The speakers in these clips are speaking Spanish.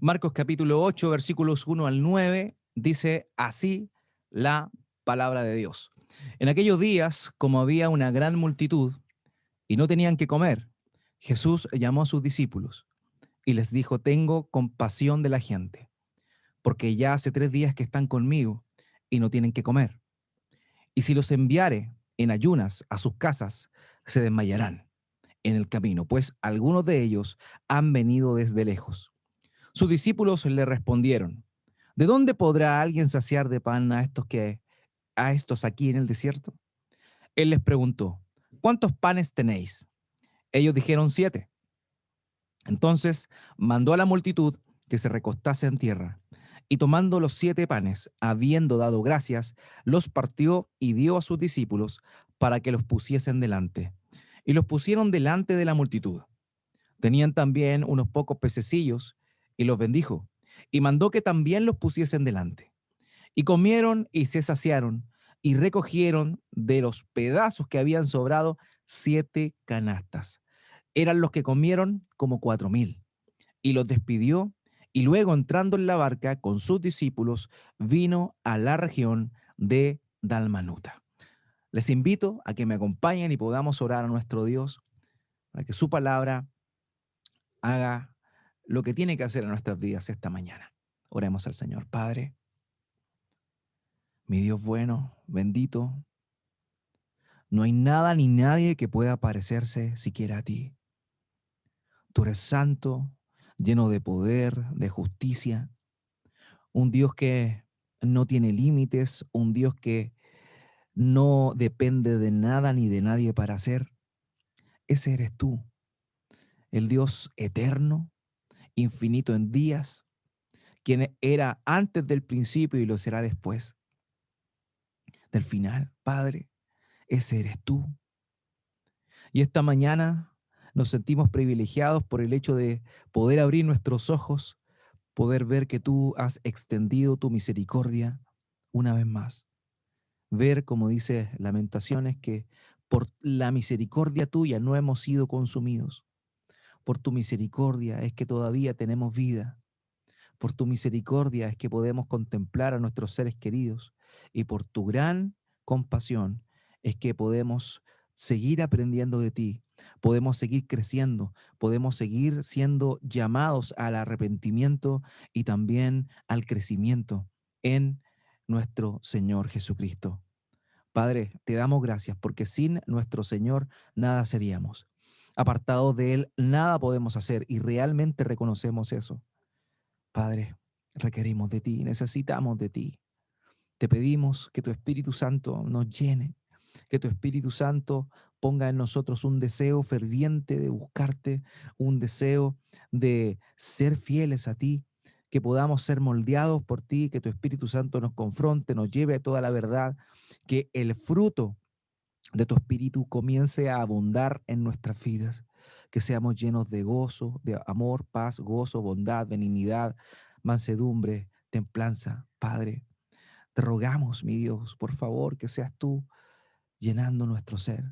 Marcos capítulo 8, versículos 1 al 9, dice así la palabra de Dios. En aquellos días, como había una gran multitud y no tenían que comer, Jesús llamó a sus discípulos y les dijo, tengo compasión de la gente, porque ya hace 3 días que están conmigo y no tienen que comer. Y si los enviare en ayunas a sus casas, se desmayarán en el camino, pues algunos de ellos han venido desde lejos. Sus discípulos le respondieron, ¿de dónde podrá alguien saciar de pan a estos aquí en el desierto? Él les preguntó, ¿cuántos panes tenéis? Ellos dijeron 7. Entonces mandó a la multitud que se recostase en tierra, y tomando los 7 panes, habiendo dado gracias, los partió y dio a sus discípulos para que los pusiesen delante. Y los pusieron delante de la multitud. Tenían también unos pocos pececillos, y los bendijo, y mandó que también los pusiesen delante. Y comieron y se saciaron, y recogieron de los pedazos que habían sobrado 7 canastas. Eran los que comieron como 4.000. Y los despidió, y luego entrando en la barca con sus discípulos, vino a la región de Dalmanuta. Les invito a que me acompañen y podamos orar a nuestro Dios, para que su palabra haga lo que tiene que hacer en nuestras vidas esta mañana. Oremos al Señor. Padre, mi Dios bueno, bendito, no hay nada ni nadie que pueda parecerse siquiera a ti. Tú eres santo, lleno de poder, de justicia, un Dios que no tiene límites, un Dios que no depende de nada ni de nadie para ser. Ese eres tú, el Dios eterno, infinito en días, quien era antes del principio y lo será después del final. Padre, ese eres tú. Y esta mañana nos sentimos privilegiados por el hecho de poder abrir nuestros ojos, poder ver que tú has extendido tu misericordia una vez más. Ver, como dice Lamentaciones, que por la misericordia tuya no hemos sido consumidos. Por tu misericordia es que todavía tenemos vida. Por tu misericordia es que podemos contemplar a nuestros seres queridos. Y por tu gran compasión es que podemos seguir aprendiendo de ti, podemos seguir creciendo, podemos seguir siendo llamados al arrepentimiento y también al crecimiento en nuestro Señor Jesucristo. Padre, te damos gracias porque sin nuestro Señor nada seríamos. Apartados de Él, nada podemos hacer y realmente reconocemos eso. Padre, requerimos de ti, necesitamos de ti. Te pedimos que tu Espíritu Santo nos llene, que tu Espíritu Santo ponga en nosotros un deseo ferviente de buscarte, un deseo de ser fieles a ti, que podamos ser moldeados por ti, que tu Espíritu Santo nos confronte, nos lleve a toda la verdad, que el fruto de tu Espíritu comience a abundar en nuestras vidas, que seamos llenos de gozo, de amor, paz, gozo, bondad, benignidad, mansedumbre, templanza. Padre, te rogamos, mi Dios, por favor, que seas tú llenando nuestro ser.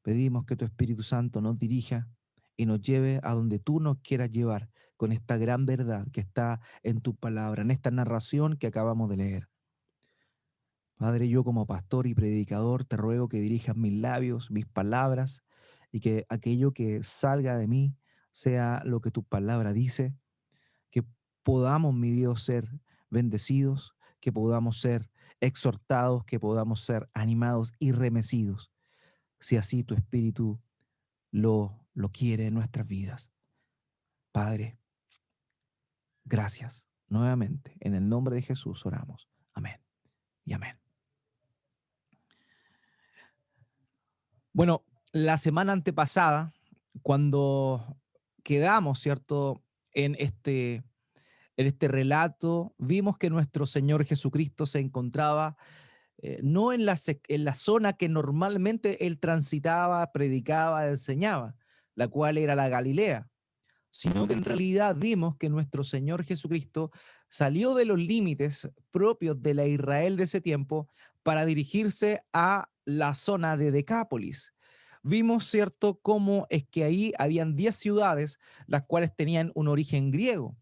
Pedimos que tu Espíritu Santo nos dirija y nos lleve a donde tú nos quieras llevar con esta gran verdad que está en tu palabra, en esta narración que acabamos de leer. Padre, yo como pastor y predicador te ruego que dirijas mis labios, mis palabras, y que aquello que salga de mí sea lo que tu palabra dice, que podamos, mi Dios, ser bendecidos, que podamos ser exhortados, que podamos ser animados y remecidos, si así tu Espíritu lo quiere en nuestras vidas. Padre, gracias. Nuevamente, en el nombre de Jesús oramos. Amén y amén. Bueno, la semana antepasada, cuando quedamos, ¿cierto?, en este relato, vimos que nuestro Señor Jesucristo se encontraba no en la zona que normalmente Él transitaba, predicaba, enseñaba, la cual era la Galilea, sino que en realidad vimos que nuestro Señor Jesucristo salió de los límites propios de la Israel de ese tiempo para dirigirse a la zona de Decápolis. Vimos, ¿cierto?, cómo es que ahí habían 10 ciudades, las cuales tenían un origen griego.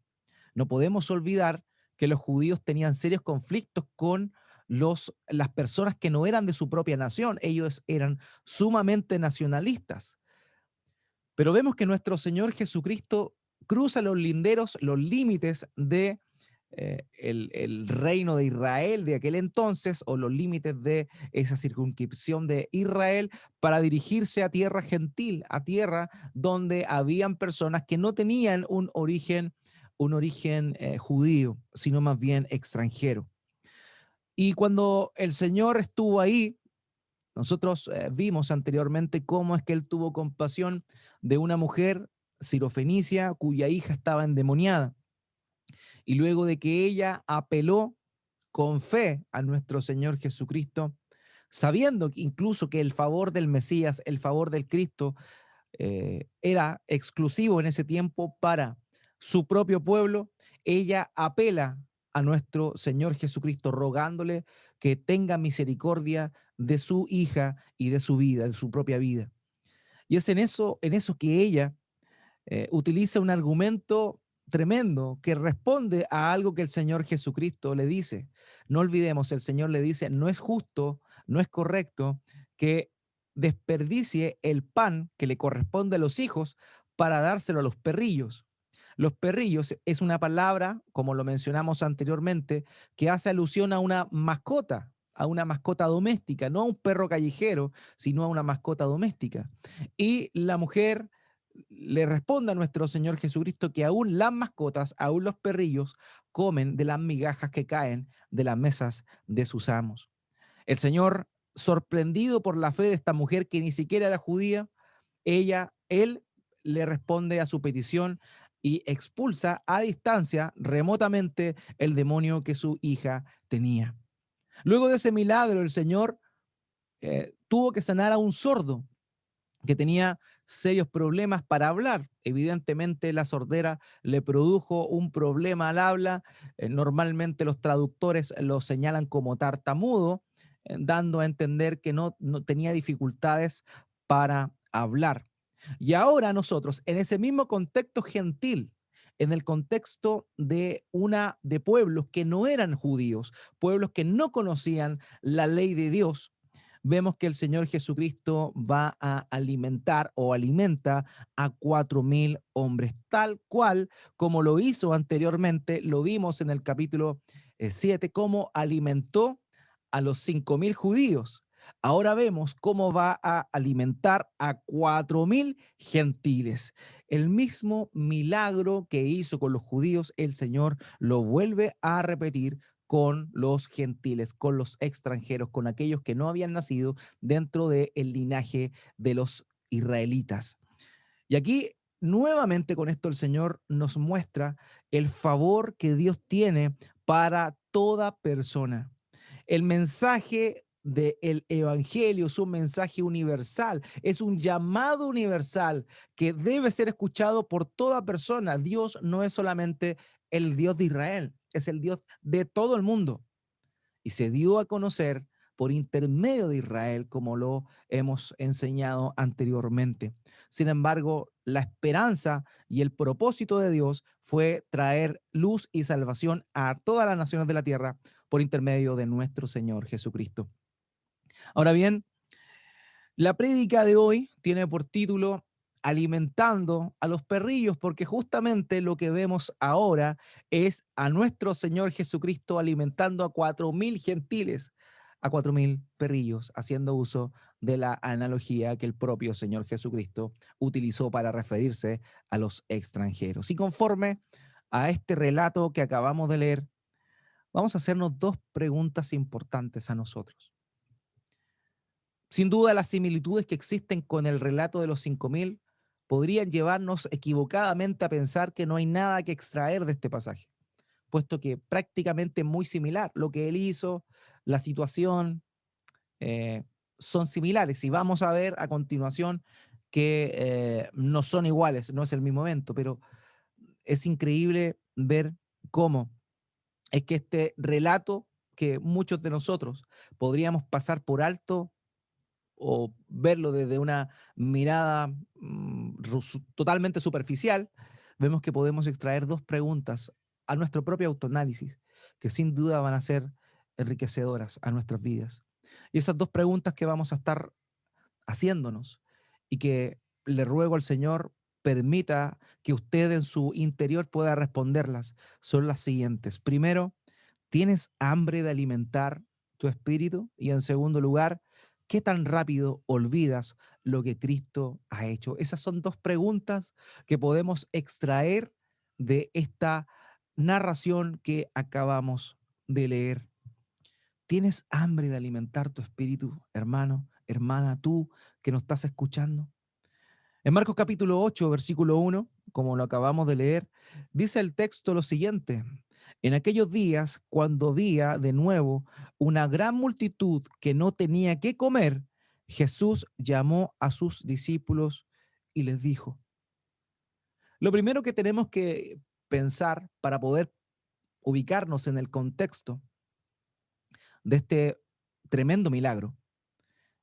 No podemos olvidar que los judíos tenían serios conflictos con las personas que no eran de su propia nación. Ellos eran sumamente nacionalistas. Pero vemos que nuestro Señor Jesucristo cruza los linderos, los límites de el reino de Israel de aquel entonces, o los límites de esa circunscripción de Israel, para dirigirse a tierra gentil, a tierra donde habían personas que no tenían un origen judío, sino más bien extranjero. Y cuando el Señor estuvo ahí, nosotros vimos anteriormente cómo es que él tuvo compasión de una mujer sirofenicia cuya hija estaba endemoniada. Y luego de que ella apeló con fe a nuestro Señor Jesucristo, sabiendo que incluso que el favor del Mesías, el favor del Cristo, era exclusivo en ese tiempo para su propio pueblo, ella apela a nuestro Señor Jesucristo, rogándole que tenga misericordia de su hija y de su vida, de su propia vida. Y es en eso que ella utiliza un argumento tremendo que responde a algo que el Señor Jesucristo le dice. No olvidemos, el Señor le dice, no es justo, no es correcto que desperdicie el pan que le corresponde a los hijos para dárselo a los perrillos. Los perrillos es una palabra, como lo mencionamos anteriormente, que hace alusión a una mascota doméstica, no a un perro callejero, sino a una mascota doméstica. Y la mujer le responde a nuestro Señor Jesucristo que aún las mascotas, aún los perrillos, comen de las migajas que caen de las mesas de sus amos. El Señor, sorprendido por la fe de esta mujer que ni siquiera era judía, él le responde a su petición y expulsa a distancia, remotamente, el demonio que su hija tenía. Luego de ese milagro, el Señor tuvo que sanar a un sordo que tenía serios problemas para hablar. Evidentemente la sordera le produjo un problema al habla. Normalmente los traductores lo señalan como tartamudo, dando a entender que no tenía dificultades para hablar. Y ahora nosotros, en ese mismo contexto gentil, en el contexto de pueblos que no eran judíos, pueblos que no conocían la ley de Dios, vemos que el Señor Jesucristo va a alimentar o alimenta a 4.000 hombres, tal cual como lo hizo anteriormente, lo vimos en el capítulo 7, cómo alimentó a los 5.000 judíos. Ahora vemos cómo va a alimentar a 4.000 gentiles. El mismo milagro que hizo con los judíos, el Señor lo vuelve a repetir con los gentiles, con los extranjeros, con aquellos que no habían nacido dentro del linaje de los israelitas. Y aquí, nuevamente con esto, el Señor nos muestra el favor que Dios tiene para toda persona. El mensaje del Evangelio es un mensaje universal, es un llamado universal que debe ser escuchado por toda persona. Dios no es solamente el Dios de Israel, es el Dios de todo el mundo. Y se dio a conocer por intermedio de Israel, como lo hemos enseñado anteriormente. Sin embargo, la esperanza y el propósito de Dios fue traer luz y salvación a todas las naciones de la tierra por intermedio de nuestro Señor Jesucristo. Ahora bien, la prédica de hoy tiene por título Alimentando a los perrillos, porque justamente lo que vemos ahora es a nuestro Señor Jesucristo alimentando a 4.000 gentiles, a 4.000 perrillos, haciendo uso de la analogía que el propio Señor Jesucristo utilizó para referirse a los extranjeros. Y conforme a este relato que acabamos de leer, vamos a hacernos dos preguntas importantes a nosotros. Sin duda, las similitudes que existen con el relato de los 5.000 podrían llevarnos equivocadamente a pensar que no hay nada que extraer de este pasaje, puesto que prácticamente es muy similar. Lo que él hizo, la situación, eh, son similares. Y vamos a ver a continuación que no son iguales, no es el mismo evento, pero es increíble ver cómo es que este relato que muchos de nosotros podríamos pasar por alto o verlo desde una mirada totalmente superficial, vemos que podemos extraer dos preguntas a nuestro propio autoanálisis, que sin duda van a ser enriquecedoras a nuestras vidas. Y esas dos preguntas que vamos a estar haciéndonos y que le ruego al Señor permita que usted en su interior pueda responderlas son las siguientes. Primero, ¿tienes hambre de alimentar tu espíritu? Y en segundo lugar, ¿qué tan rápido olvidas lo que Cristo ha hecho? Esas son dos preguntas que podemos extraer de esta narración que acabamos de leer. ¿Tienes hambre de alimentar tu espíritu, hermano, hermana, tú que nos estás escuchando? En Marcos capítulo 8, versículo 1, como lo acabamos de leer, dice el texto lo siguiente: en aquellos días, cuando había de nuevo una gran multitud que no tenía qué comer, Jesús llamó a sus discípulos y les dijo. Lo primero que tenemos que pensar para poder ubicarnos en el contexto de este tremendo milagro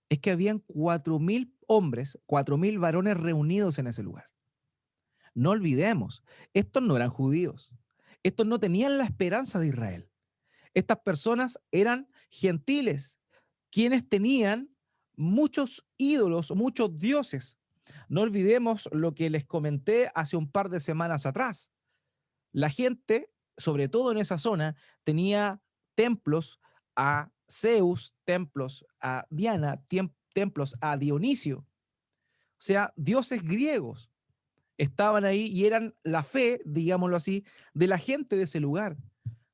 es que habían 4.000 hombres, 4.000 varones reunidos en ese lugar. No olvidemos, estos no eran judíos, estos no tenían la esperanza de Israel. Estas personas eran gentiles, quienes tenían muchos ídolos, muchos dioses. No olvidemos lo que les comenté hace un par de semanas atrás. La gente, sobre todo en esa zona, tenía templos a Zeus, templos a Diana, templos a Dionisio, o sea, dioses griegos estaban ahí y eran la fe, digámoslo así, de la gente de ese lugar.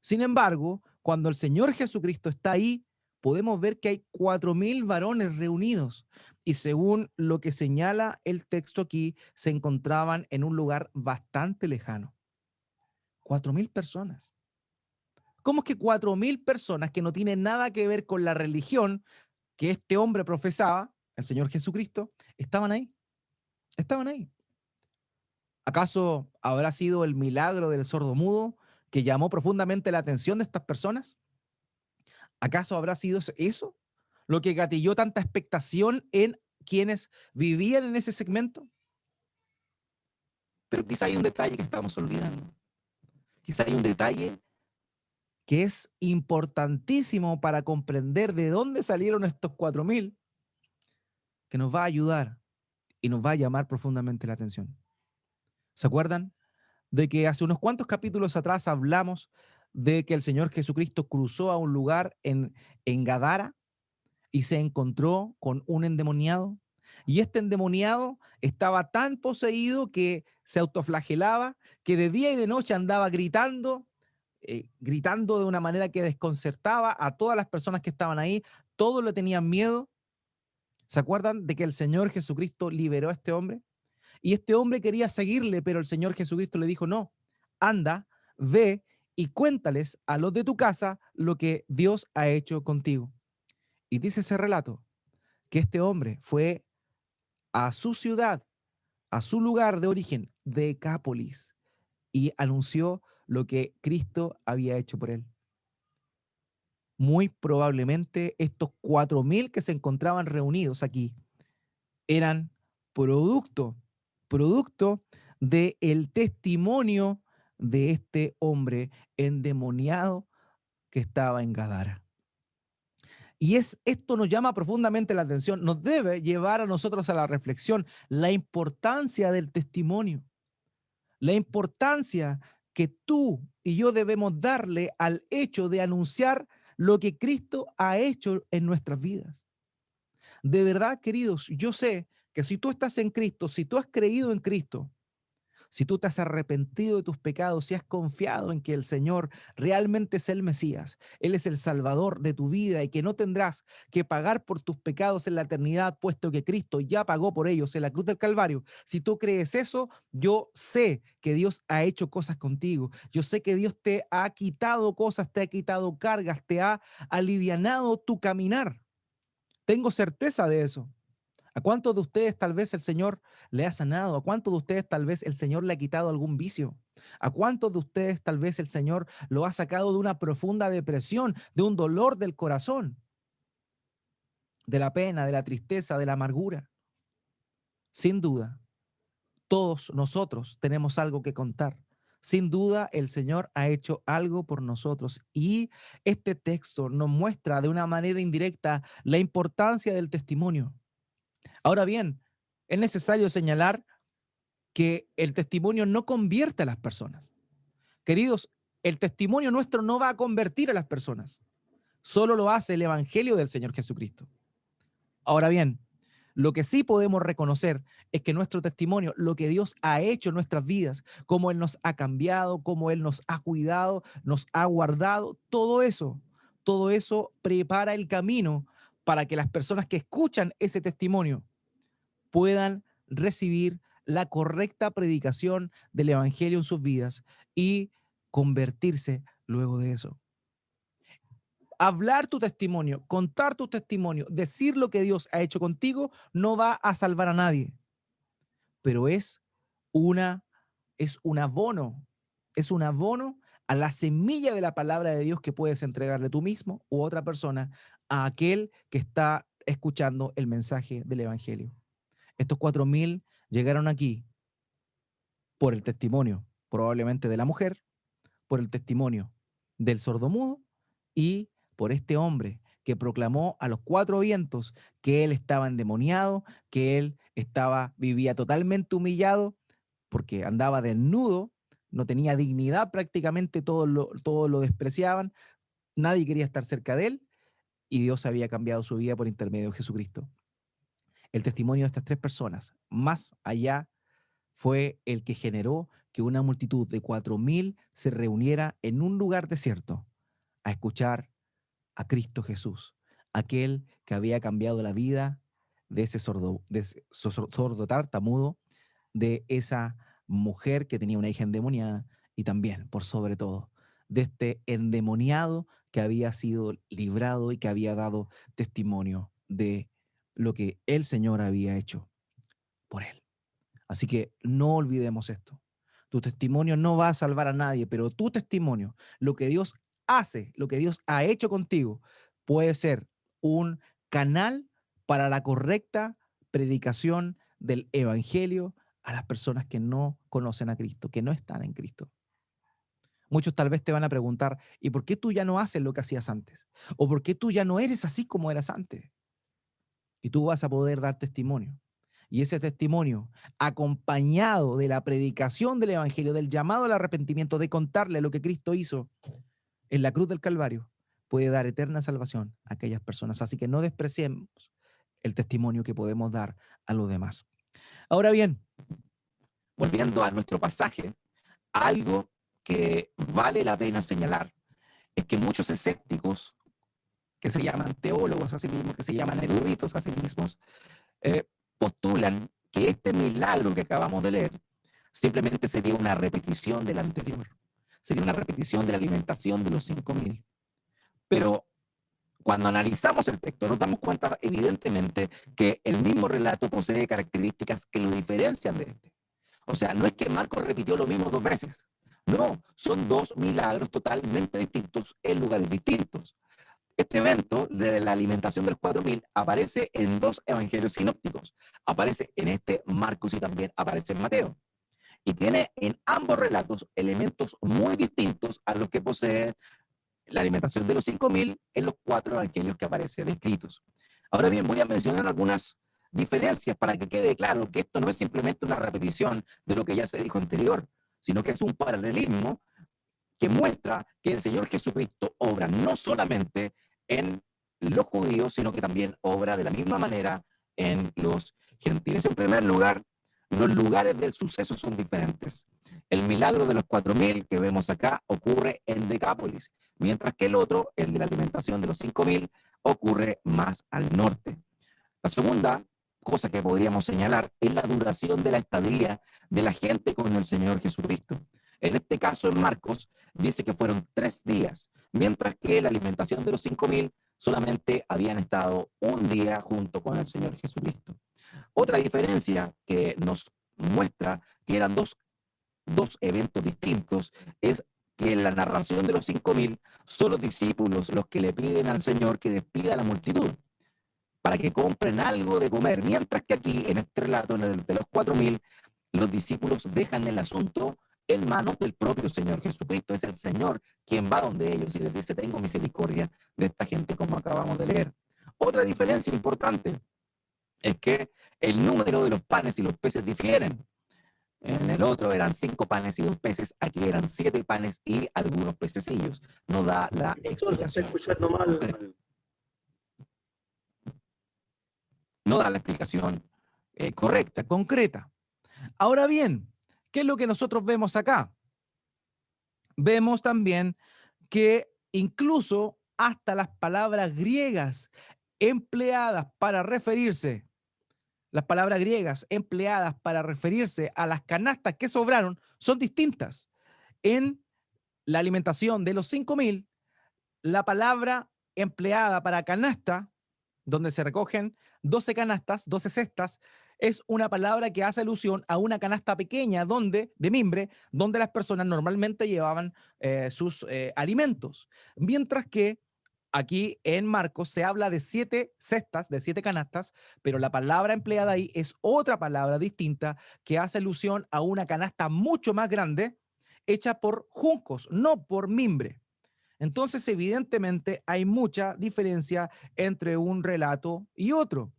Sin embargo, cuando el Señor Jesucristo está ahí, podemos ver que hay 4.000 varones reunidos y según lo que señala el texto aquí, se encontraban en un lugar bastante lejano. 4.000 personas. ¿Cómo es que 4.000 personas que no tienen nada que ver con la religión que este hombre profesaba, el Señor Jesucristo, estaban ahí? Estaban ahí. ¿Acaso habrá sido el milagro del sordomudo que llamó profundamente la atención de estas personas? ¿Acaso habrá sido eso lo que gatilló tanta expectación en quienes vivían en ese segmento? Pero quizá hay un detalle que estamos olvidando. Quizá hay un detalle que es importantísimo para comprender de dónde salieron estos 4.000, que nos va a ayudar y nos va a llamar profundamente la atención. ¿Se acuerdan de que hace unos cuantos capítulos atrás hablamos de que el Señor Jesucristo cruzó a un lugar en Gadara y se encontró con un endemoniado? Y este endemoniado estaba tan poseído que se autoflagelaba, que de día y de noche andaba gritando, gritando de una manera que desconcertaba a todas las personas que estaban ahí. Todos le tenían miedo. ¿Se acuerdan de que el Señor Jesucristo liberó a este hombre? Y este hombre quería seguirle, pero el Señor Jesucristo le dijo, no, anda, ve y cuéntales a los de tu casa lo que Dios ha hecho contigo. Y dice ese relato que este hombre fue a su ciudad, a su lugar de origen, Decápolis, y anunció lo que Cristo había hecho por él. Muy probablemente estos 4.000 que se encontraban reunidos aquí eran producto, producto del testimonio de este hombre endemoniado que estaba en Gadara. Y esto nos llama profundamente la atención, nos debe llevar a nosotros a la reflexión, la importancia del testimonio, la importancia que tú y yo debemos darle al hecho de anunciar lo que Cristo ha hecho en nuestras vidas. De verdad, queridos, yo sé que si tú estás en Cristo, si tú has creído en Cristo, si tú te has arrepentido de tus pecados, si has confiado en que el Señor realmente es el Mesías, Él es el Salvador de tu vida y que no tendrás que pagar por tus pecados en la eternidad, puesto que Cristo ya pagó por ellos en la cruz del Calvario. Si tú crees eso, yo sé que Dios ha hecho cosas contigo. Yo sé que Dios te ha quitado cosas, te ha quitado cargas, te ha alivianado tu caminar. Tengo certeza de eso. ¿A cuántos de ustedes tal vez el Señor le ha sanado? ¿A cuántos de ustedes tal vez el Señor le ha quitado algún vicio? ¿A cuántos de ustedes tal vez el Señor lo ha sacado de una profunda depresión, de un dolor del corazón, de la pena, de la tristeza, de la amargura? Sin duda, todos nosotros tenemos algo que contar. Sin duda, el Señor ha hecho algo por nosotros y este texto nos muestra de una manera indirecta la importancia del testimonio. Ahora bien, es necesario señalar que el testimonio no convierte a las personas. Queridos, el testimonio nuestro no va a convertir a las personas. Solo lo hace el Evangelio del Señor Jesucristo. Ahora bien, lo que sí podemos reconocer es que nuestro testimonio, lo que Dios ha hecho en nuestras vidas, cómo Él nos ha cambiado, cómo Él nos ha cuidado, nos ha guardado, todo eso prepara el camino para que las personas que escuchan ese testimonio puedan recibir la correcta predicación del Evangelio en sus vidas y convertirse luego de eso. Hablar tu testimonio, contar tu testimonio, decir lo que Dios ha hecho contigo, no va a salvar a nadie, pero una, es un abono, es un abono a la semilla de la palabra de Dios que puedes entregarle tú mismo u otra persona a aquel que está escuchando el mensaje del Evangelio. Estos 4.000 llegaron aquí por el testimonio, probablemente de la mujer, por el testimonio del sordomudo y por este hombre que proclamó a los cuatro vientos que él estaba endemoniado, que él vivía totalmente humillado porque andaba desnudo, no tenía dignidad prácticamente, todos lo despreciaban, nadie quería estar cerca de él y Dios había cambiado su vida por intermedio de Jesucristo. El testimonio de estas tres personas, más allá, fue el que generó que una multitud de 4.000 se reuniera en un lugar desierto a escuchar a Cristo Jesús, aquel que había cambiado la vida de ese sordo tartamudo, de esa mujer que tenía una hija endemoniada y también, por sobre todo, de este endemoniado que había sido librado y que había dado testimonio de lo que el Señor había hecho por él. Así que no olvidemos esto. Tu testimonio no va a salvar a nadie, pero tu testimonio, lo que Dios hace, lo que Dios ha hecho contigo, puede ser un canal para la correcta predicación del Evangelio a las personas que no conocen a Cristo, que no están en Cristo. Muchos tal vez te van a preguntar, ¿y por qué tú ya no haces lo que hacías antes? ¿O por qué tú ya no eres así como eras antes? Y tú vas a poder dar testimonio. Y ese testimonio, acompañado de la predicación del Evangelio, del llamado al arrepentimiento, de contarle lo que Cristo hizo en la cruz del Calvario, puede dar eterna salvación a aquellas personas. Así que no despreciemos el testimonio que podemos dar a los demás. Ahora bien, volviendo a nuestro pasaje, algo que vale la pena señalar es que muchos escépticos, que se llaman teólogos a sí mismos, que se llaman eruditos a sí mismos, postulan que este milagro que acabamos de leer simplemente sería una repetición del anterior, sería una repetición de la alimentación de los 5.000. Pero cuando analizamos el texto nos damos cuenta evidentemente que el mismo relato posee características que lo diferencian de este. O sea, no es que Marcos repitió lo mismo dos veces. No, son dos milagros totalmente distintos en lugares distintos. Este evento de la alimentación de los 4.000 aparece en dos evangelios sinópticos. Aparece en este Marcos y también aparece en Mateo. Y tiene en ambos relatos elementos muy distintos a los que posee la alimentación de los 5.000 en los cuatro evangelios que aparecen descritos. Ahora bien, voy a mencionar algunas diferencias para que quede claro que esto no es simplemente una repetición de lo que ya se dijo anterior, sino que es un paralelismo que muestra que el Señor Jesucristo obra no solamente en los judíos, sino que también obra de la misma manera en los gentiles. En primer lugar, los lugares del suceso son diferentes. El milagro de los 4.000 que vemos acá ocurre en Decápolis, mientras que el otro, el de la alimentación de los 5.000, ocurre más al norte. La segunda cosa que podríamos señalar es la duración de la estadía de la gente con el Señor Jesucristo. En este caso, en Marcos, dice que fueron 3 días, mientras que la alimentación de los 5.000 solamente habían estado un día junto con el Señor Jesucristo. Otra diferencia que nos muestra que eran dos eventos distintos es que en la narración de los 5.000 son los discípulos los que le piden al Señor que despida a la multitud para que compren algo de comer, mientras que aquí, en este relato, en el de los 4.000, los discípulos dejan el asunto en manos del propio Señor Jesucristo. Es el Señor quien va donde ellos y les dice, tengo misericordia de esta gente, como acabamos de leer. Otra diferencia importante es que el número de los panes y los peces difieren. En el otro eran 5 panes y 2 peces, aquí eran 7 panes y algunos pececillos. No da la explicación. Escuchando mal. No da la explicación correcta, concreta. Ahora bien, ¿qué es lo que nosotros vemos acá? Vemos también que incluso hasta las palabras griegas empleadas para referirse, las palabras griegas empleadas para referirse a las canastas que sobraron son distintas. En la alimentación de los 5.000, la palabra empleada para canasta, donde se recogen 12 canastas, 12 cestas, es una palabra que hace alusión a una canasta pequeña de mimbre, donde las personas normalmente llevaban sus alimentos. Mientras que aquí en Marcos se habla de 7 cestas, de 7 canastas, pero la palabra empleada ahí es otra palabra distinta que hace alusión a una canasta mucho más grande hecha por juncos, no por mimbre. Entonces, evidentemente, hay mucha diferencia entre un relato y otro.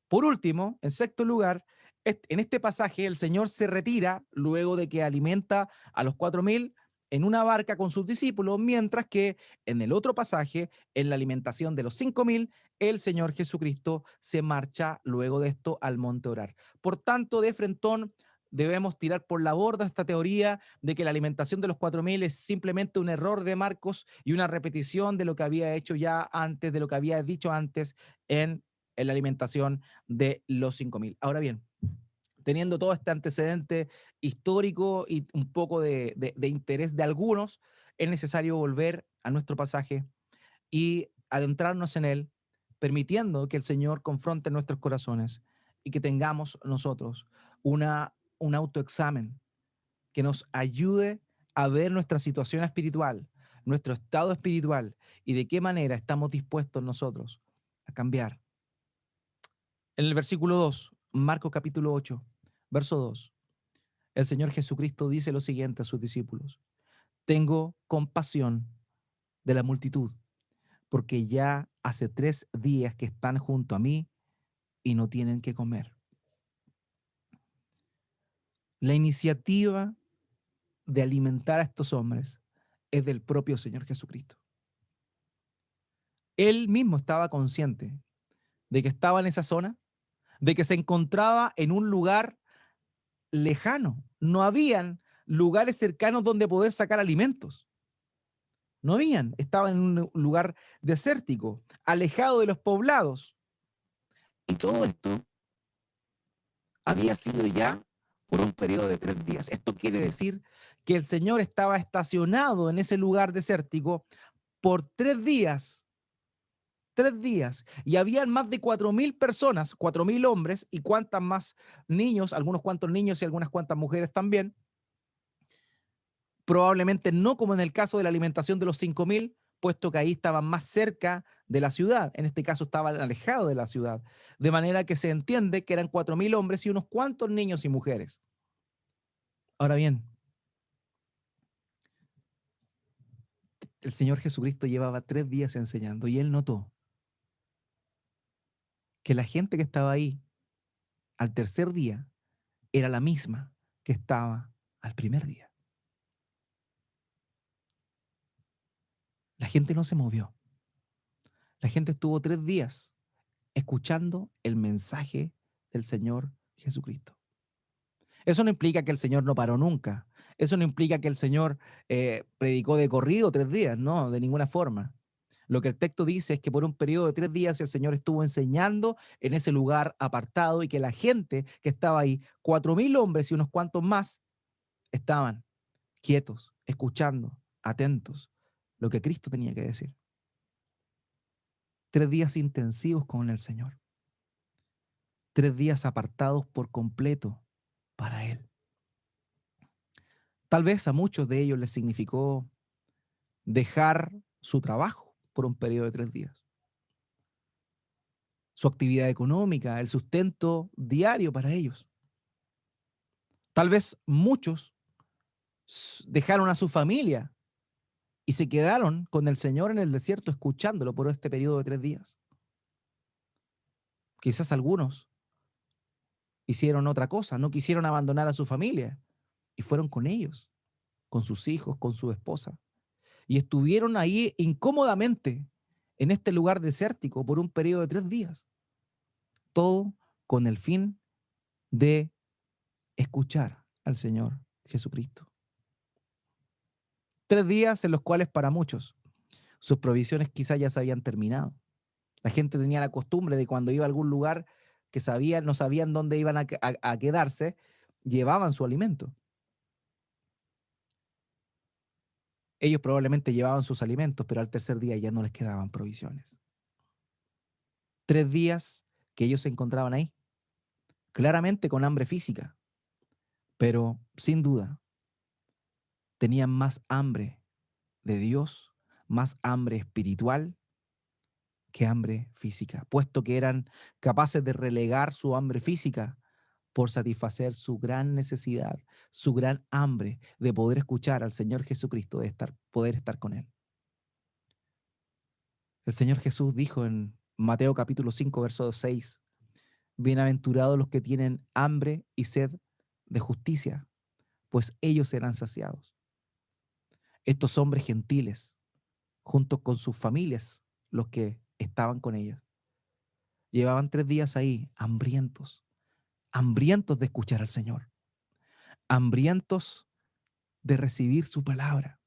Por último, en sexto lugar, en este pasaje el Señor se retira luego de que alimenta a los 4.000 en una barca con sus discípulos, mientras que en el otro pasaje, en la alimentación de los 5.000, el Señor Jesucristo se marcha luego de esto al monte a orar. Por tanto, de frentón, debemos tirar por la borda esta teoría de que la alimentación de los 4.000 es simplemente un error de Marcos y una repetición de lo que había hecho ya antes, de lo que había dicho antes en la alimentación de los 5.000. Ahora bien, teniendo todo este antecedente histórico y un poco de interés de algunos, es necesario volver a nuestro pasaje y adentrarnos en él, permitiendo que el Señor confronte nuestros corazones y que tengamos nosotros un autoexamen que nos ayude a ver nuestra situación espiritual, nuestro estado espiritual y de qué manera estamos dispuestos nosotros a cambiar. En el versículo 2, Marcos capítulo 8, verso 2, el Señor Jesucristo dice lo siguiente a sus discípulos: tengo compasión de la multitud, porque ya hace 3 días que están junto a mí y no tienen que comer. La iniciativa de alimentar a estos hombres es del propio Señor Jesucristo. Él mismo estaba consciente de que estaba en esa zona, de que se encontraba en un lugar lejano. No habían lugares cercanos donde poder sacar alimentos. No habían. Estaba en un lugar desértico, alejado de los poblados. Y todo esto había sido ya por un periodo de 3 días. Esto quiere decir que el Señor estaba estacionado en ese lugar desértico por 3 días. 3 días. Y habían más de 4.000 personas, 4.000 hombres y cuantas más niños, algunos cuantos niños y algunas cuantas mujeres también. Probablemente no como en el caso de la alimentación de los 5.000, puesto que ahí estaban más cerca de la ciudad. En este caso estaban alejados de la ciudad. De manera que se entiende que eran 4.000 hombres y unos cuantos niños y mujeres. Ahora bien, el Señor Jesucristo llevaba 3 días enseñando y él notó que la gente que estaba ahí al tercer día era la misma que estaba al primer día. La gente no se movió. La gente estuvo 3 días escuchando el mensaje del Señor Jesucristo. Eso no implica que el Señor no paró nunca. Eso no implica que el Señor predicó de corrido 3 días, no, de ninguna forma. Lo que el texto dice es que por un periodo de 3 días el Señor estuvo enseñando en ese lugar apartado y que la gente que estaba ahí, 4.000 hombres y unos cuantos más, estaban quietos, escuchando, atentos, lo que Cristo tenía que decir. 3 días intensivos con el Señor. 3 días apartados por completo para Él. Tal vez a muchos de ellos les significó dejar su trabajo por un periodo de 3 días, su actividad económica, el sustento diario para ellos. Tal vez muchos dejaron a su familia y se quedaron con el Señor en el desierto escuchándolo por este periodo de 3 días. Quizás algunos hicieron otra cosa, no quisieron abandonar a su familia y fueron con ellos, con sus hijos, con su esposa. Y estuvieron ahí incómodamente en este lugar desértico por un periodo de 3 días. Todo con el fin de escuchar al Señor Jesucristo. 3 días en los cuales para muchos sus provisiones quizás ya se habían terminado. La gente tenía la costumbre de cuando iba a algún lugar que sabían, no sabían dónde iban a quedarse, llevaban su alimento. Ellos probablemente llevaban sus alimentos, pero al tercer día ya no les quedaban provisiones. 3 días que ellos se encontraban ahí, claramente con hambre física, pero sin duda tenían más hambre de Dios, más hambre espiritual que hambre física, puesto que eran capaces de relegar su hambre física por satisfacer su gran necesidad, su gran hambre de poder escuchar al Señor Jesucristo, de poder estar con Él. El Señor Jesús dijo en Mateo capítulo 5, verso 6, bienaventurados los que tienen hambre y sed de justicia, pues ellos serán saciados. Estos hombres gentiles, junto con sus familias, los que estaban con ellos, llevaban 3 días ahí, hambrientos, hambrientos de escuchar al Señor, hambrientos de recibir su palabra,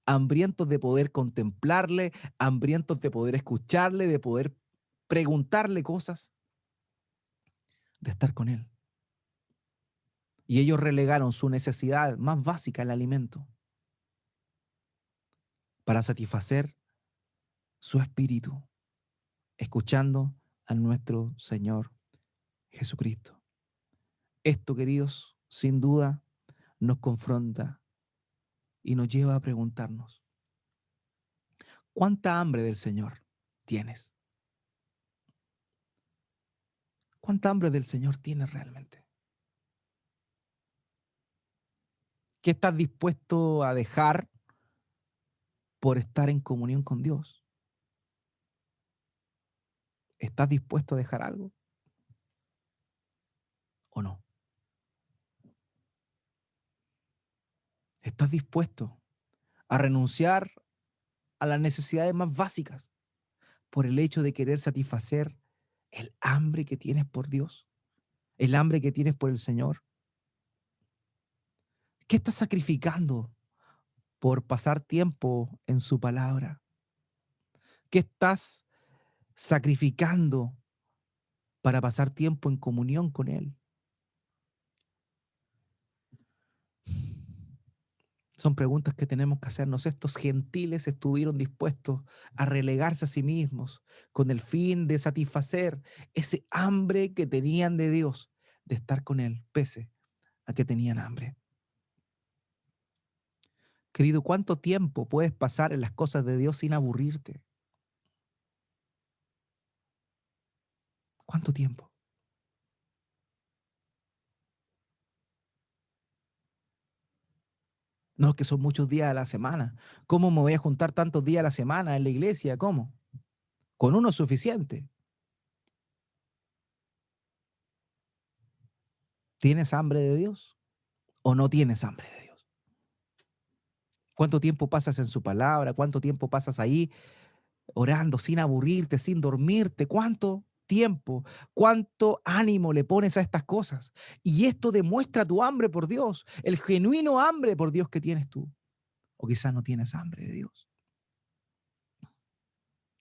hambrientos de poder contemplarle, hambrientos de poder escucharle, de poder preguntarle cosas, de estar con Él. Y ellos relegaron su necesidad más básica, el alimento, para satisfacer su espíritu, escuchando a nuestro Señor Jesucristo. Esto, queridos, sin duda nos confronta y nos lleva a preguntarnos, ¿cuánta hambre del Señor tienes? ¿Cuánta hambre del Señor tienes realmente? ¿Qué estás dispuesto a dejar por estar en comunión con Dios? ¿Estás dispuesto a dejar algo o no? ¿Estás dispuesto a renunciar a las necesidades más básicas por el hecho de querer satisfacer el hambre que tienes por Dios, el hambre que tienes por el Señor? ¿Qué estás sacrificando por pasar tiempo en su palabra? ¿Qué estás sacrificando para pasar tiempo en comunión con Él? Son preguntas que tenemos que hacernos. Estos gentiles estuvieron dispuestos a relegarse a sí mismos con el fin de satisfacer ese hambre que tenían de Dios, de estar con Él, pese a que tenían hambre. Querido, ¿cuánto tiempo puedes pasar en las cosas de Dios sin aburrirte? ¿Cuánto tiempo? No, que son muchos días a la semana. ¿Cómo me voy a juntar tantos días a la semana en la iglesia? ¿Cómo? Con uno es suficiente. ¿Tienes hambre de Dios o no tienes hambre de Dios? ¿Cuánto tiempo pasas en su palabra? ¿Cuánto tiempo pasas ahí orando sin aburrirte, sin dormirte? ¿Cuánto tiempo, cuánto ánimo le pones a estas cosas? Y esto demuestra tu hambre por Dios, el genuino hambre por Dios que tienes tú. O quizás no tienes hambre de Dios.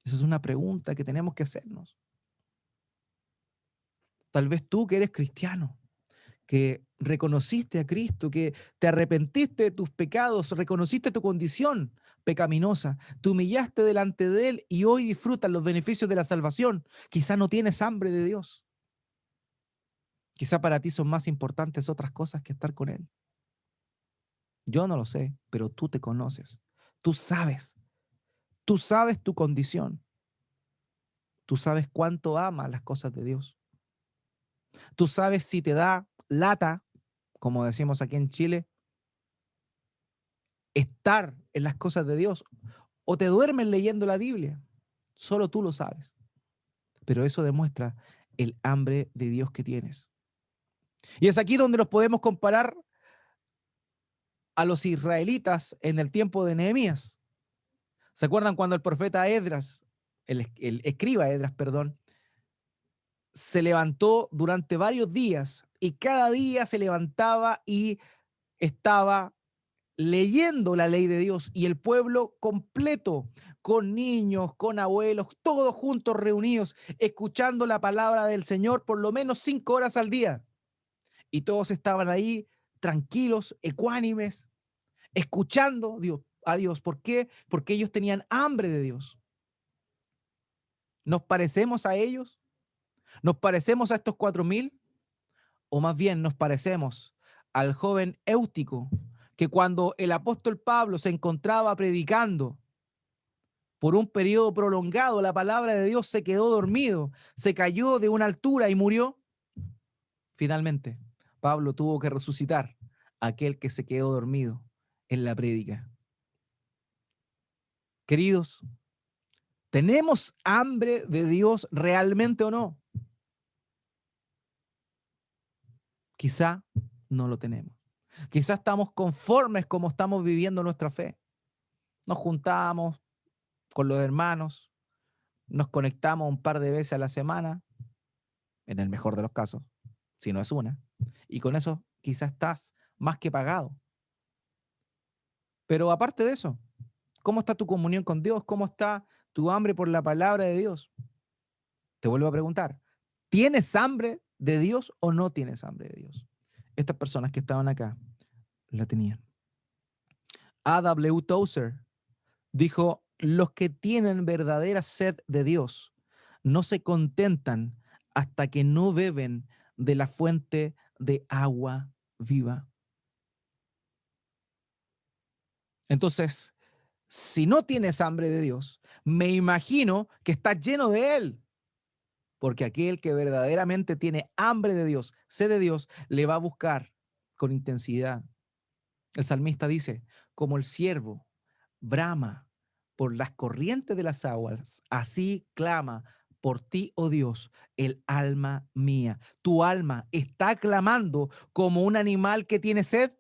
Esa es una pregunta que tenemos que hacernos. Tal vez tú que eres cristiano, que reconociste a Cristo, que te arrepentiste de tus pecados, reconociste tu condición pecaminosa, te humillaste delante de Él y hoy disfrutas los beneficios de la salvación. Quizá no tienes hambre de Dios. Quizá para ti son más importantes otras cosas que estar con Él. Yo no lo sé, pero tú te conoces. Tú sabes tu condición. Tú sabes cuánto amas las cosas de Dios. Tú sabes si te da lata, como decimos aquí en Chile, estar en las cosas de Dios o te duermes leyendo la Biblia. Solo tú lo sabes. Pero eso demuestra el hambre de Dios que tienes. Y es aquí donde nos podemos comparar a los israelitas en el tiempo de Nehemías. ¿Se acuerdan cuando el profeta Esdras, el escriba Esdras, perdón, se levantó durante varios días y cada día se levantaba y estaba leyendo la ley de Dios y el pueblo completo, con niños, con abuelos, todos juntos reunidos, escuchando la palabra del Señor por lo menos 5 horas al día? Y todos estaban ahí tranquilos, ecuánimes, escuchando a Dios. ¿Por qué? Porque ellos tenían hambre de Dios. ¿Nos parecemos a ellos? ¿Nos parecemos a estos 4.000? O más bien nos parecemos al joven Éutico, que cuando el apóstol Pablo se encontraba predicando por un periodo prolongado la palabra de Dios, se quedó dormido, se cayó de una altura y murió. Finalmente, Pablo tuvo que resucitar a aquel que se quedó dormido en la prédica. Queridos, ¿tenemos hambre de Dios realmente o no? Quizá no lo tenemos. Quizá estamos conformes como estamos viviendo nuestra fe. Nos juntamos con los hermanos, nos conectamos un par de veces a la semana, en el mejor de los casos, si no es una, y con eso quizá estás más que pagado. Pero aparte de eso, ¿cómo está tu comunión con Dios? ¿Cómo está tu hambre por la palabra de Dios? Te vuelvo a preguntar, ¿tienes hambre de Dios o no tienes hambre de Dios? Estas personas que estaban acá la tenían. A.W. Tozer dijo: los que tienen verdadera sed de Dios no se contentan hasta que no beben de la fuente de agua viva. Entonces, si no tienes hambre de Dios, me imagino que estás lleno de Él, porque aquel que verdaderamente tiene hambre de Dios, sed de Dios, le va a buscar con intensidad. El salmista dice: como el ciervo brama por las corrientes de las aguas, así clama por ti, oh Dios, el alma mía. Tu alma está clamando como un animal que tiene sed.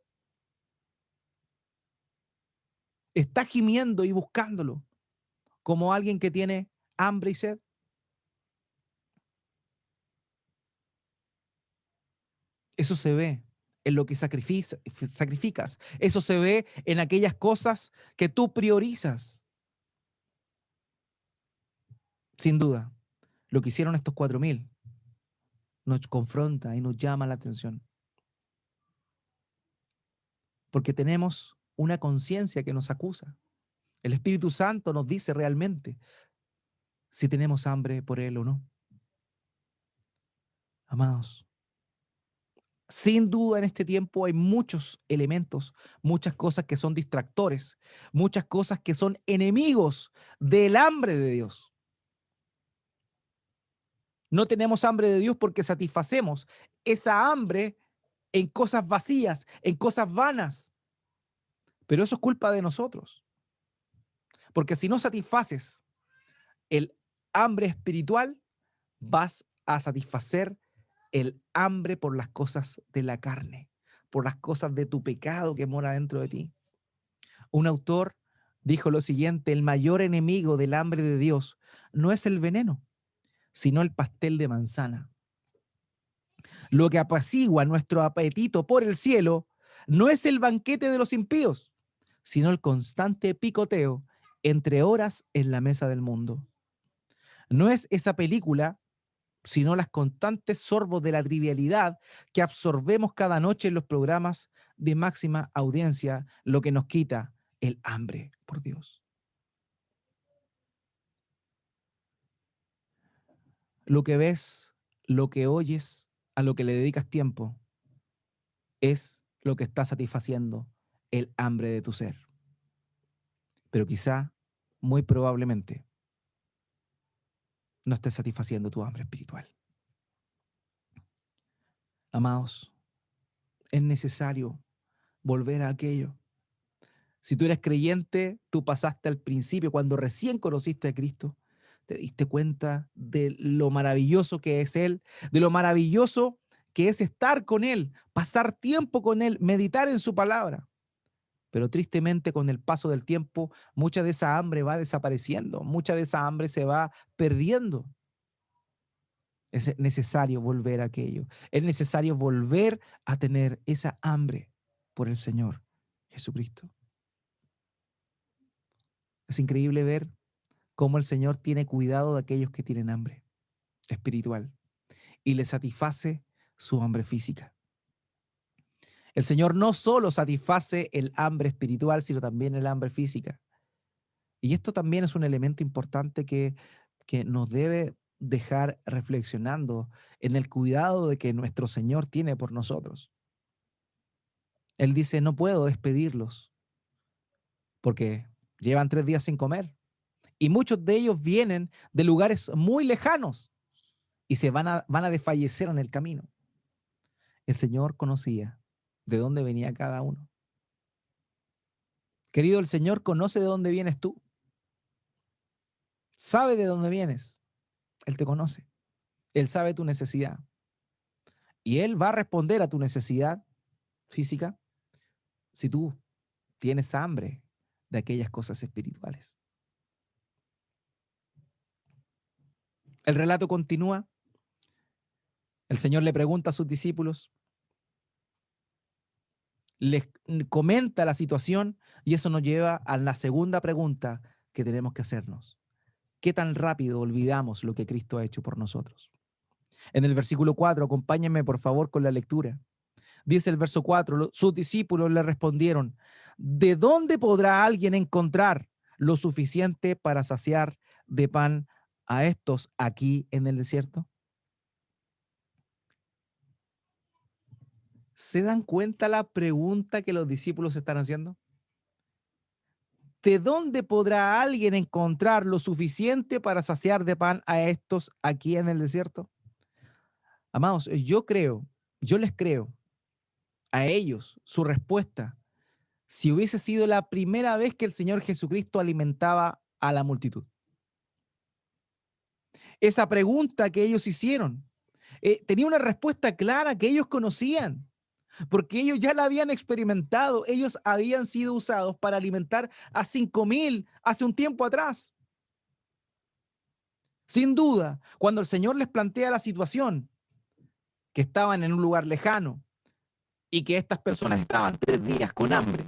Está gimiendo y buscándolo como alguien que tiene hambre y sed. Eso se ve en lo que sacrificas. Eso se ve en aquellas cosas que tú priorizas. Sin duda, lo que hicieron estos 4.000 nos confronta y nos llama la atención, porque tenemos una conciencia que nos acusa. El Espíritu Santo nos dice realmente si tenemos hambre por Él o no. Amados, sin duda en este tiempo hay muchos elementos, muchas cosas que son distractores, muchas cosas que son enemigos del hambre de Dios. No tenemos hambre de Dios porque satisfacemos esa hambre en cosas vacías, en cosas vanas. Pero eso es culpa de nosotros. Porque si no satisfaces el hambre espiritual, vas a satisfacer el hambre por las cosas de la carne, por las cosas de tu pecado que mora dentro de ti. Un autor dijo lo siguiente: el mayor enemigo del hambre de Dios no es el veneno, sino el pastel de manzana. Lo que apacigua nuestro apetito por el cielo no es el banquete de los impíos, sino el constante picoteo entre horas en la mesa del mundo. No es esa película, sino las constantes sorbos de la trivialidad que absorbemos cada noche en los programas de máxima audiencia, lo que nos quita el hambre por Dios. Lo que ves, lo que oyes, a lo que le dedicas tiempo, es lo que está satisfaciendo el hambre de tu ser. Pero quizá, muy probablemente, no estés satisfaciendo tu hambre espiritual. Amados, es necesario volver a aquello Si tú eres creyente, tú pasaste al principio, cuando recién conociste a Cristo, te diste cuenta de lo maravilloso que es Él, de lo maravilloso que es estar con Él, pasar tiempo con Él, meditar en su palabra. Pero tristemente con el paso del tiempo, mucha de esa hambre va desapareciendo, mucha de esa hambre se va perdiendo. Es necesario volver a aquello. Es necesario volver a tener esa hambre por el Señor Jesucristo. Es increíble ver cómo el Señor tiene cuidado de aquellos que tienen hambre espiritual y les satisface su hambre física. El Señor no solo satisface el hambre espiritual, sino también el hambre física. Y esto también es un elemento importante que nos debe dejar reflexionando en el cuidado de que nuestro Señor tiene por nosotros. Él dice, no puedo despedirlos porque llevan 3 días sin comer. Y muchos de ellos vienen de lugares muy lejanos y van a desfallecer en el camino. El Señor conocía de dónde venía cada uno. Querido, el Señor conoce de dónde vienes tú. Sabe de dónde vienes. Él te conoce. Él sabe tu necesidad. Y Él va a responder a tu necesidad física si tú tienes hambre de aquellas cosas espirituales. El relato continúa. El Señor le pregunta a sus discípulos, les comenta la situación y eso nos lleva a la segunda pregunta que tenemos que hacernos. ¿Qué tan rápido olvidamos lo que Cristo ha hecho por nosotros? En el versículo 4, acompáñenme por favor con la lectura. Dice el verso 4, sus discípulos le respondieron, ¿de dónde podrá alguien encontrar lo suficiente para saciar de pan a estos aquí en el desierto? ¿Se dan cuenta la pregunta que los discípulos están haciendo? ¿De dónde podrá alguien encontrar lo suficiente para saciar de pan a estos aquí en el desierto? Amados, yo les creo a ellos su respuesta si hubiese sido la primera vez que el Señor Jesucristo alimentaba a la multitud. Esa pregunta que ellos hicieron tenía una respuesta clara que ellos conocían, porque ellos ya la habían experimentado, ellos habían sido usados para alimentar a 5,000 hace un tiempo atrás. Sin duda, cuando el Señor les plantea la situación, que estaban en un lugar lejano y que estas personas estaban 3 días con hambre,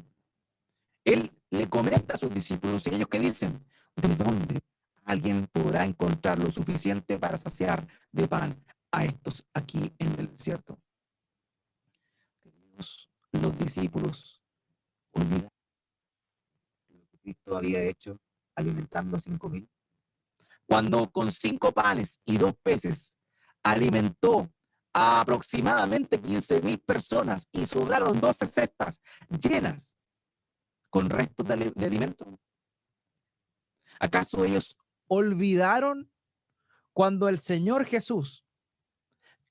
Él le comenta a sus discípulos y ellos que dicen, ¿de dónde alguien podrá encontrar lo suficiente para saciar de pan a estos aquí en el desierto? Los discípulos olvidaron lo que Cristo había hecho alimentando a 5,000. Cuando con 5 panes y 2 peces alimentó a aproximadamente 15,000 personas y sobraron 12 cestas llenas con restos de alimento. ¿Acaso ellos olvidaron cuando el Señor Jesús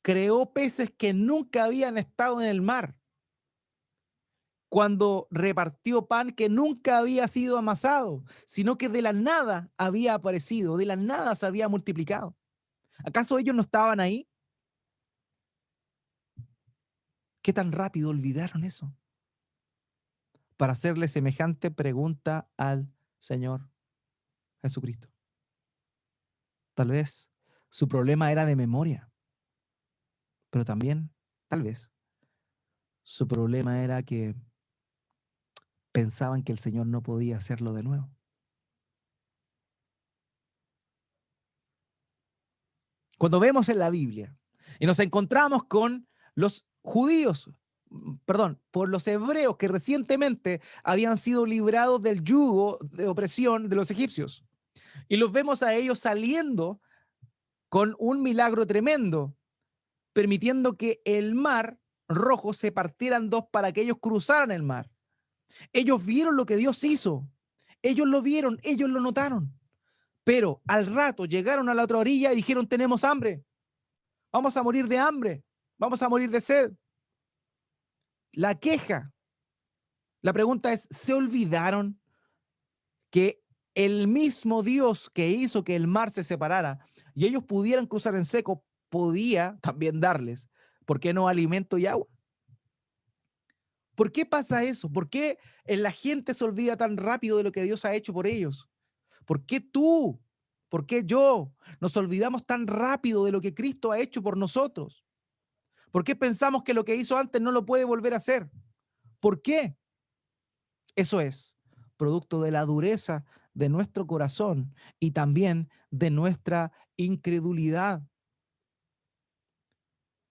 creó peces que nunca habían estado en el mar? Cuando repartió pan que nunca había sido amasado, sino que de la nada había aparecido, de la nada se había multiplicado. ¿Acaso ellos no estaban ahí? ¿Qué tan rápido olvidaron eso? Para hacerle semejante pregunta al Señor Jesucristo. Tal vez su problema era de memoria, pero también, tal vez, su problema era que pensaban que el Señor no podía hacerlo de nuevo. Cuando vemos en la Biblia y nos encontramos con los judíos, perdón, por los hebreos que recientemente habían sido librados del yugo de opresión de los egipcios, y los vemos a ellos saliendo con un milagro tremendo, permitiendo que el mar rojo se partiera en dos para que ellos cruzaran el mar. Ellos vieron lo que Dios hizo, ellos lo vieron, ellos lo notaron, pero al rato llegaron a la otra orilla y dijeron, tenemos hambre, vamos a morir de hambre, vamos a morir de sed. La queja La pregunta es, ¿se olvidaron que el mismo Dios que hizo que el mar se separara y ellos pudieran cruzar en seco, podía también darles, ¿por qué no alimento y agua? ¿Por qué pasa eso? ¿Por qué la gente se olvida tan rápido de lo que Dios ha hecho por ellos? ¿Por qué tú? ¿Por qué yo? Nos olvidamos tan rápido de lo que Cristo ha hecho por nosotros. ¿Por qué pensamos que lo que hizo antes no lo puede volver a hacer? ¿Por qué? Eso es producto de la dureza de nuestro corazón y también de nuestra incredulidad.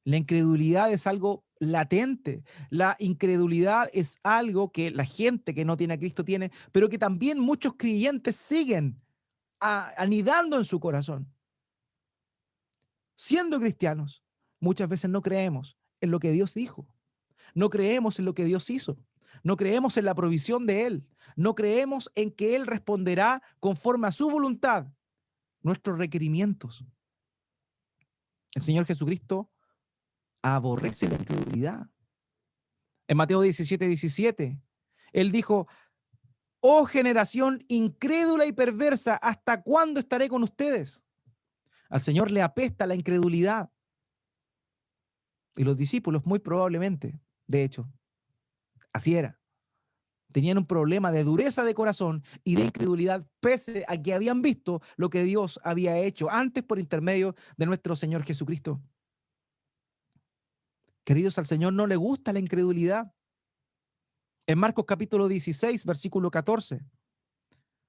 La incredulidad es algo latente. La incredulidad es algo que la gente que no tiene a Cristo tiene, pero que también muchos creyentes siguen anidando en su corazón. Siendo cristianos, muchas veces no creemos en lo que Dios dijo. No creemos en lo que Dios hizo. No creemos en la provisión de Él. No creemos en que Él responderá conforme a su voluntad nuestros requerimientos. El Señor Jesucristo aborrece la incredulidad. En Mateo 17:17, Él dijo, oh generación incrédula y perversa, ¿hasta cuándo estaré con ustedes? Al Señor le apesta la incredulidad. Y los discípulos, muy probablemente, de hecho, así era. Tenían un problema de dureza de corazón y de incredulidad, pese a que habían visto lo que Dios había hecho antes por intermedio de nuestro Señor Jesucristo. Queridos, al Señor no le gusta la incredulidad. En Marcos capítulo 16, versículo 14,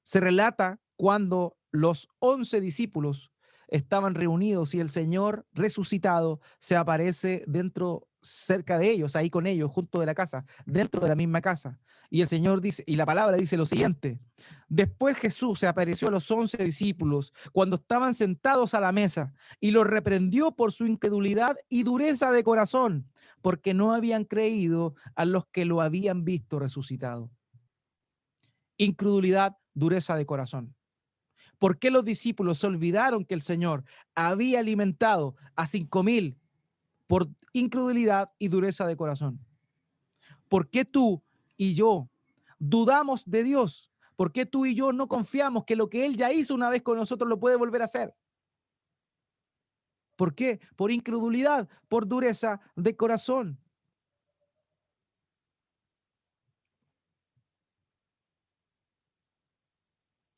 se relata cuando los 11 discípulos estaban reunidos y el Señor resucitado se aparece dentro, cerca de ellos, ahí con ellos, junto de la casa, dentro de la misma casa. Y el Señor dice, y la palabra dice lo siguiente: después Jesús se apareció a los 11 discípulos cuando estaban sentados a la mesa y los reprendió por su incredulidad y dureza de corazón, porque no habían creído a los que lo habían visto resucitado. Incredulidad, dureza de corazón. ¿Por qué los discípulos se olvidaron que el Señor había alimentado a 5,000 por incredulidad y dureza de corazón? ¿Por qué tú y yo dudamos de Dios? ¿Por qué tú y yo no confiamos que lo que Él ya hizo una vez con nosotros lo puede volver a hacer? ¿Por qué? Por incredulidad, por dureza de corazón.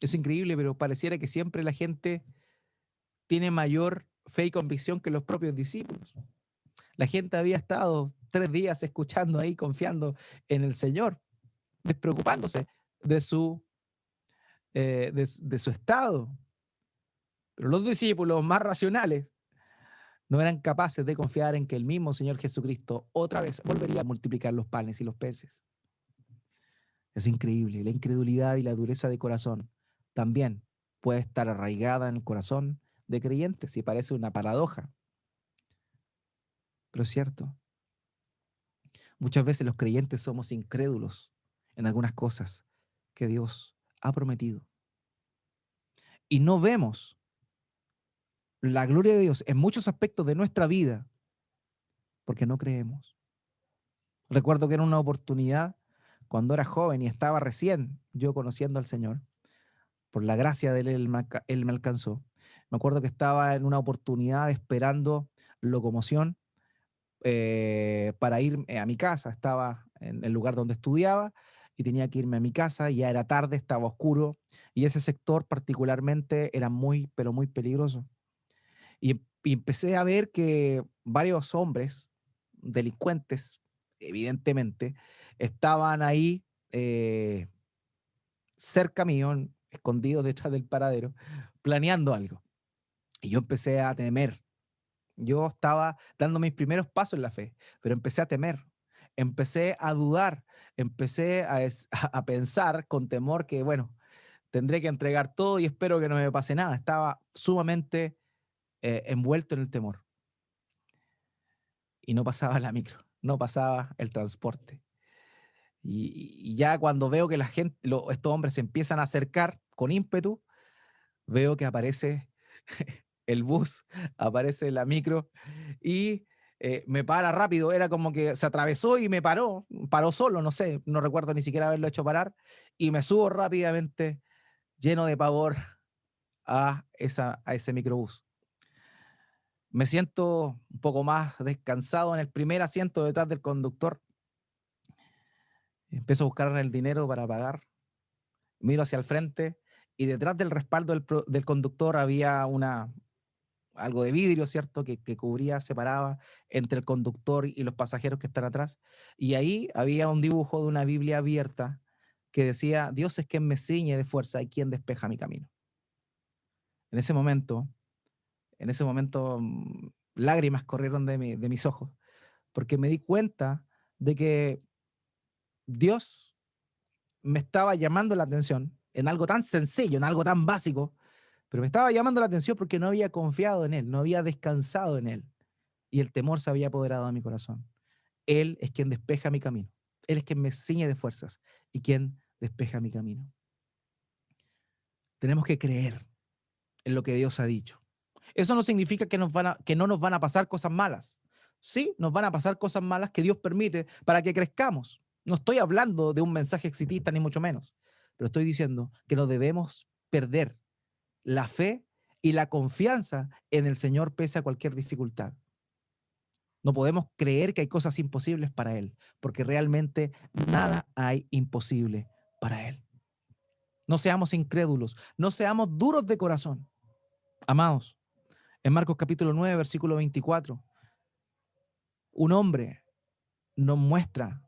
Es increíble, pero pareciera que siempre la gente tiene mayor fe y convicción que los propios discípulos. La gente había estado 3 días escuchando ahí, confiando en el Señor, despreocupándose de de su estado. Pero los discípulos más racionales no eran capaces de confiar en que el mismo Señor Jesucristo otra vez volvería a multiplicar los panes y los peces. Es increíble. La incredulidad y la dureza de corazón también puede estar arraigada en el corazón de creyentes y parece una paradoja, pero es cierto. Muchas veces los creyentes somos incrédulos en algunas cosas que Dios ha prometido y no vemos la gloria de Dios en muchos aspectos de nuestra vida porque no creemos. Recuerdo que era una oportunidad cuando era joven y estaba recién yo conociendo al Señor. Por la gracia de Él, Él me alcanzó. Me acuerdo que estaba en una oportunidad esperando locomoción para ir a mi casa. Estaba en el lugar donde estudiaba y tenía que irme a mi casa. Ya era tarde, estaba oscuro y ese sector particularmente era muy, pero muy peligroso. Y empecé a ver que varios hombres, delincuentes, evidentemente, estaban ahí eh, cerca mío, escondidos detrás del paradero, planeando algo. Y yo empecé a temer. Yo estaba dando mis primeros pasos en la fe, pero empecé a temer, empecé a dudar, empecé a pensar con temor que, bueno, tendré que entregar todo y espero que no me pase nada. Estaba sumamente envuelto en el temor y no pasaba la micro, no pasaba el transporte. Y ya cuando veo que la gente, estos hombres se empiezan a acercar con ímpetu, veo que aparece el bus, aparece la micro y me para rápido, era como que se atravesó y me paró solo, no sé, no recuerdo ni siquiera haberlo hecho parar, y me subo rápidamente, lleno de pavor, a ese microbús. Me siento un poco más descansado en el primer asiento detrás del conductor. Empiezo a buscar el dinero para pagar. Miro hacia el frente y detrás del respaldo del conductor había algo de vidrio, ¿cierto? Que cubría, separaba entre el conductor y los pasajeros que están atrás. Y ahí había un dibujo de una Biblia abierta que decía: Dios es quien me ciñe de fuerza y quien despeja mi camino. En ese momento, lágrimas corrieron de mis ojos, porque me di cuenta de que Dios me estaba llamando la atención en algo tan sencillo, en algo tan básico, pero me estaba llamando la atención porque no había confiado en Él, no había descansado en Él, y el temor se había apoderado de mi corazón. Él es quien despeja mi camino. Él es quien me ciñe de fuerzas y quien despeja mi camino. Tenemos que creer en lo que Dios ha dicho. Eso no significa que no nos van a pasar cosas malas. Sí, nos van a pasar cosas malas que Dios permite para que crezcamos. No estoy hablando de un mensaje exitista, ni mucho menos, pero estoy diciendo que no debemos perder la fe y la confianza en el Señor pese a cualquier dificultad. No podemos creer que hay cosas imposibles para Él, porque realmente nada hay imposible para Él. No seamos incrédulos, no seamos duros de corazón. Amados, en Marcos capítulo 9, versículo 24, un hombre nos muestra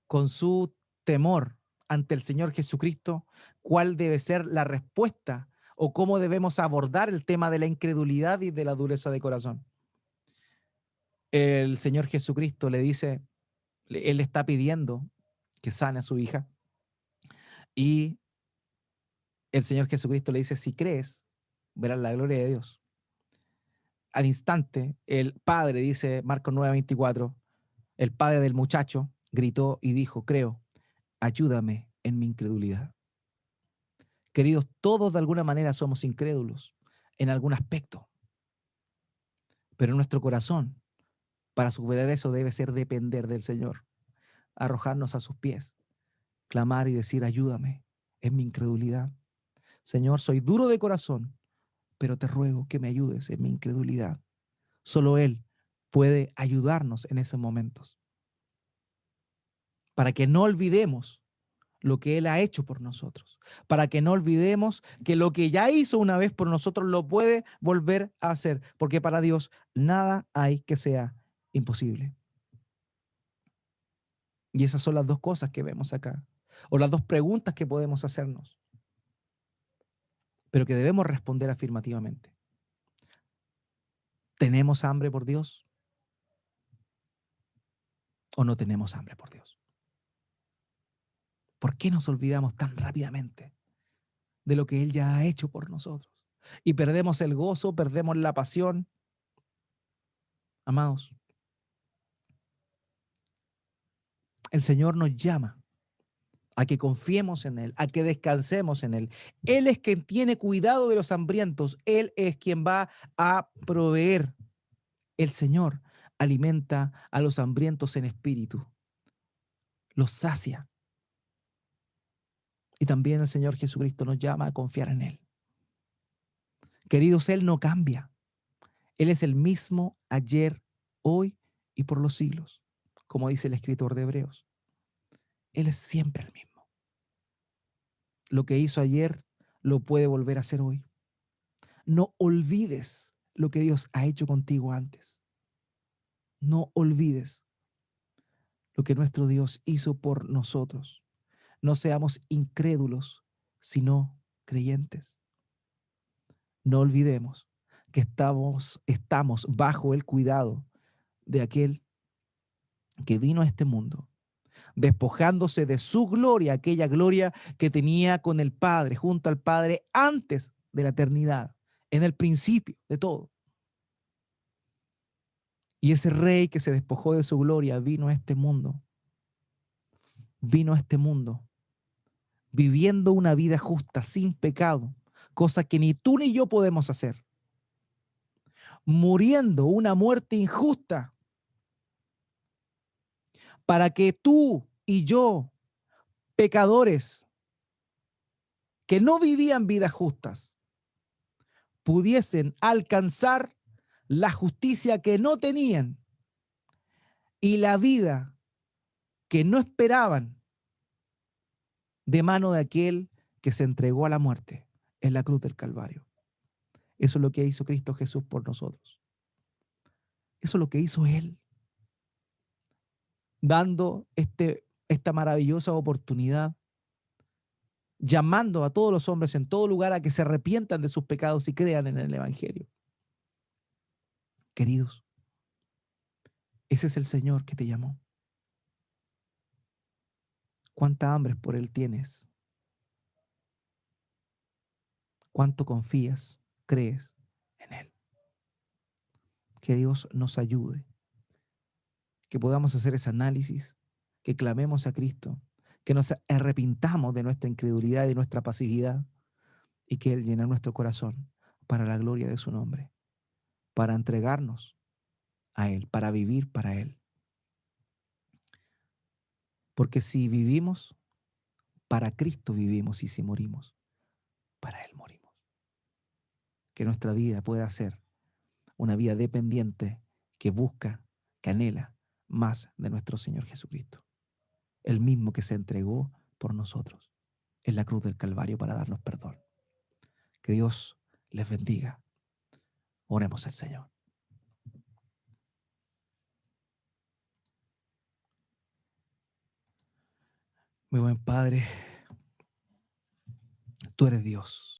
con su temor ante el Señor Jesucristo cuál debe ser la respuesta o cómo debemos abordar el tema de la incredulidad y de la dureza de corazón. El Señor Jesucristo le dice, Él le está pidiendo que sane a su hija, y el Señor Jesucristo le dice: si crees, verás la gloria de Dios. Al instante, el padre, dice Marcos 9:24, el padre del muchacho gritó y dijo: creo, ayúdame en mi incredulidad. Queridos, todos de alguna manera somos incrédulos en algún aspecto, pero nuestro corazón, para superar eso, debe ser depender del Señor, arrojarnos a sus pies, clamar y decir: ayúdame en mi incredulidad. Señor, soy duro de corazón, pero te ruego que me ayudes en mi incredulidad. Solo Él puede ayudarnos en esos momentos, para que no olvidemos lo que Él ha hecho por nosotros, para que no olvidemos que lo que ya hizo una vez por nosotros lo puede volver a hacer, porque para Dios nada hay que sea imposible. Y esas son las dos cosas que vemos acá, o las dos preguntas que podemos hacernos, pero que debemos responder afirmativamente. ¿Tenemos hambre por Dios o no tenemos hambre por Dios? ¿Por qué nos olvidamos tan rápidamente de lo que Él ya ha hecho por nosotros? Y perdemos el gozo, perdemos la pasión. Amados, el Señor nos llama a que confiemos en Él, a que descansemos en Él. Él es quien tiene cuidado de los hambrientos. Él es quien va a proveer. El Señor alimenta a los hambrientos en espíritu, los sacia. Y también el Señor Jesucristo nos llama a confiar en Él. Queridos, Él no cambia. Él es el mismo ayer, hoy y por los siglos, como dice el escritor de Hebreos. Él es siempre el mismo. Lo que hizo ayer lo puede volver a hacer hoy. No olvides lo que Dios ha hecho contigo antes. No olvides lo que nuestro Dios hizo por nosotros. No seamos incrédulos, sino creyentes. No olvidemos que estamos bajo el cuidado de aquel que vino a este mundo, despojándose de su gloria, aquella gloria que tenía con el Padre, junto al Padre, antes de la eternidad, en el principio de todo. Y ese rey que se despojó de su gloria vino a este mundo, viviendo una vida justa, sin pecado, cosa que ni tú ni yo podemos hacer, muriendo una muerte injusta, para que tú y yo, pecadores que no vivían vidas justas, pudiesen alcanzar la justicia que no tenían y la vida que no esperaban de mano de aquel que se entregó a la muerte en la cruz del Calvario. Eso es lo que hizo Cristo Jesús por nosotros. Eso es lo que hizo Él, dando esta maravillosa oportunidad, llamando a todos los hombres en todo lugar a que se arrepientan de sus pecados y crean en el Evangelio. Queridos, ese es el Señor que te llamó. ¿Cuánta hambre por Él tienes? ¿Cuánto confías, crees en Él? Que Dios nos ayude, que podamos hacer ese análisis, que clamemos a Cristo, que nos arrepintamos de nuestra incredulidad y de nuestra pasividad y que Él llene nuestro corazón para la gloria de su nombre, para entregarnos a Él, para vivir para Él. Porque si vivimos, para Cristo vivimos, y si morimos, para Él morimos. Que nuestra vida pueda ser una vida dependiente que busca, que anhela más de nuestro Señor Jesucristo, el mismo que se entregó por nosotros en la cruz del Calvario para darnos perdón. Que Dios les bendiga. Oremos al Señor. Muy buen Padre, tú eres Dios.